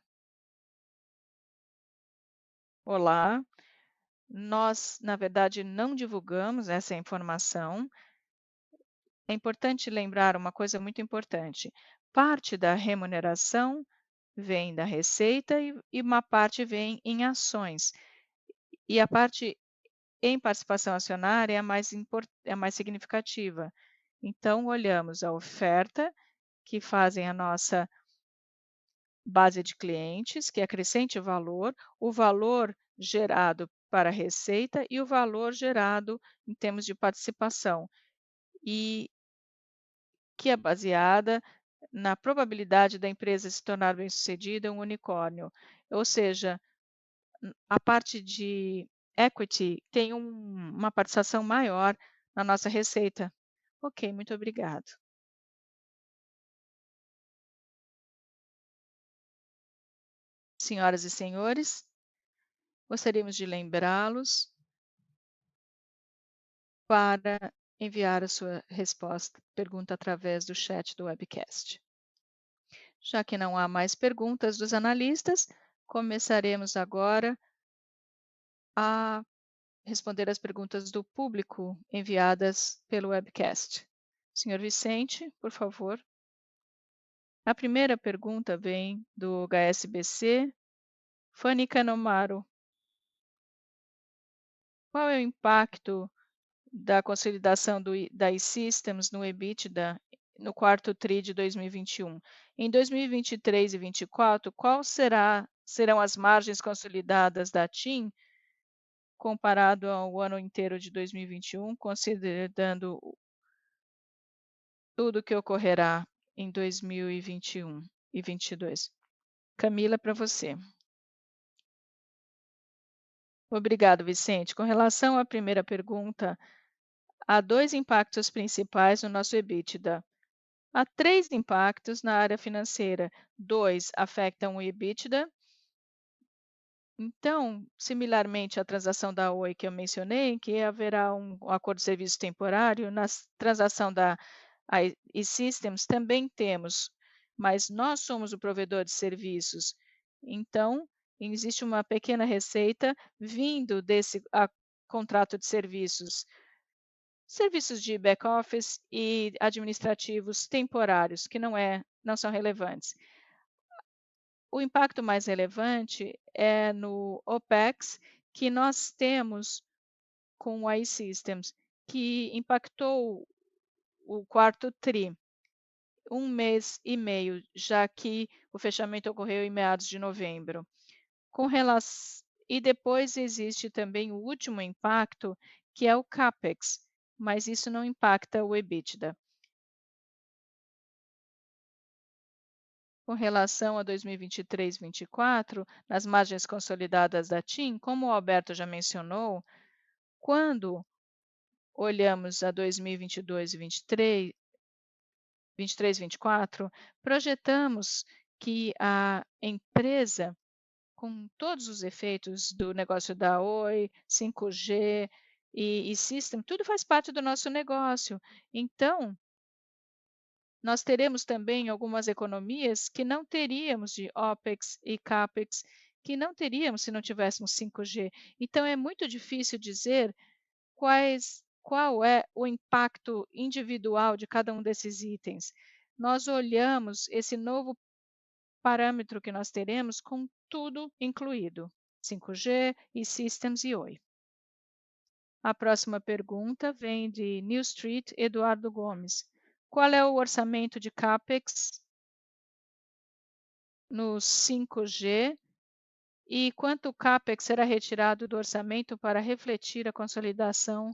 Olá, nós, na verdade, não divulgamos essa informação. É importante lembrar uma coisa muito importante: parte da remuneração vem da receita e uma parte vem em ações. E a parte em participação acionária é a mais significativa. Então, olhamos a oferta que fazem a nossa base de clientes, que acrescente valor, o valor gerado para a receita e o valor gerado em termos de participação. E que é baseada na probabilidade da empresa se tornar bem-sucedida, um unicórnio. Ou seja, a parte de equity tem uma participação maior na nossa receita. Ok, muito obrigado. Senhoras e senhores, gostaríamos de lembrá-los para enviar a sua pergunta através do chat do webcast. Já que não há mais perguntas dos analistas, começaremos agora a responder as perguntas do público enviadas pelo webcast. Senhor Vicente, por favor. A primeira pergunta vem do HSBC, Fanny Canomaro. Qual é o impacto da consolidação da E-Systems no EBITDA no quarto tri de 2021? Em 2023 e 2024, serão as margens consolidadas da TIM comparado ao ano inteiro de 2021, considerando tudo o que ocorrerá em 2021 e 2022? Camila, para você. Obrigado, Vicente. Com relação à primeira pergunta, há 2 impactos principais no nosso EBITDA. Há 3 impactos na área financeira. 2 afetam o EBITDA. Então, similarmente à transação da Oi que eu mencionei, que haverá um acordo de serviço temporário, na transação da E-Systems também temos, mas nós somos o provedor de serviços. Então, existe uma pequena receita vindo desse contrato de serviços. Serviços de back-office e administrativos temporários, que não são relevantes. O impacto mais relevante é no OPEX, que nós temos com o iSystems, que impactou o quarto tri, 1 mês e meio, já que o fechamento ocorreu em meados de novembro. E depois existe também o último impacto, que é o CAPEX, mas isso não impacta o EBITDA. Com relação a 2023 e 2024, nas margens consolidadas da TIM, como o Alberto já mencionou, quando olhamos a 2022 e 23 e 24, projetamos que a empresa, com todos os efeitos do negócio da Oi, 5G e System, tudo faz parte do nosso negócio. Então, nós teremos também algumas economias que não teríamos de OPEX e CAPEX, que não teríamos se não tivéssemos 5G. Então, é muito difícil dizer qual é o impacto individual de cada um desses itens. Nós olhamos esse novo parâmetro que nós teremos com tudo incluído, 5G, E-Systems e Oi. A próxima pergunta vem de New Street, Eduardo Gomes. Qual é o orçamento de CAPEX no 5G e quanto CAPEX será retirado do orçamento para refletir a consolidação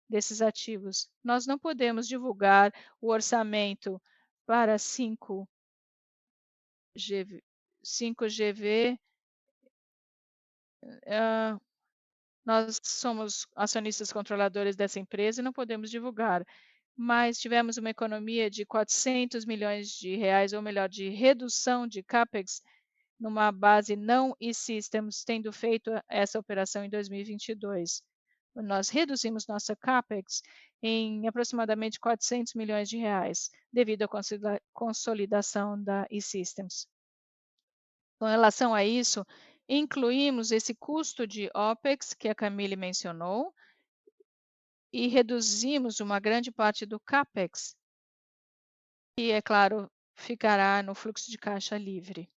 desses ativos? Nós não podemos divulgar o orçamento para 5GV. Nós somos acionistas controladores dessa empresa e não podemos divulgar, mas tivemos uma economia de 400 milhões de reais, ou melhor, de redução de CAPEX numa base não E-Systems, tendo feito essa operação em 2022. Nós reduzimos nossa CAPEX em aproximadamente 400 milhões de reais, devido à consolidação da E-Systems. Com relação a isso, incluímos esse custo de OPEX que a Camille mencionou e reduzimos uma grande parte do CAPEX, que, é claro, ficará no fluxo de caixa livre.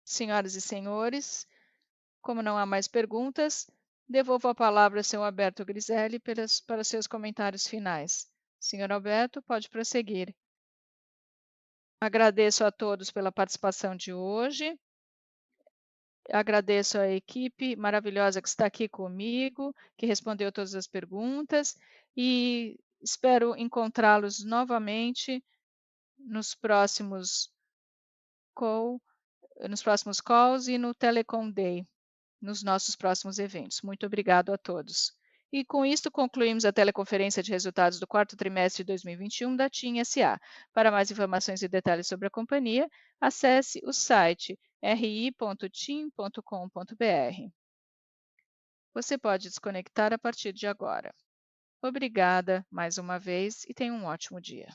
Senhoras e senhores, como não há mais perguntas, devolvo a palavra ao senhor Alberto Griselli para seus comentários finais. Senhor Alberto, pode prosseguir. Agradeço a todos pela participação de hoje. Agradeço a equipe maravilhosa que está aqui comigo, que respondeu todas as perguntas e espero encontrá-los novamente nos próximos calls e no Telecom Day, nos nossos próximos eventos. Muito obrigado a todos. E com isto concluímos a teleconferência de resultados do quarto trimestre de 2021 da TIM SA. Para mais informações e detalhes sobre a companhia, acesse o site ri.tim.com.br. Você pode desconectar a partir de agora. Obrigada mais uma vez e tenha um ótimo dia.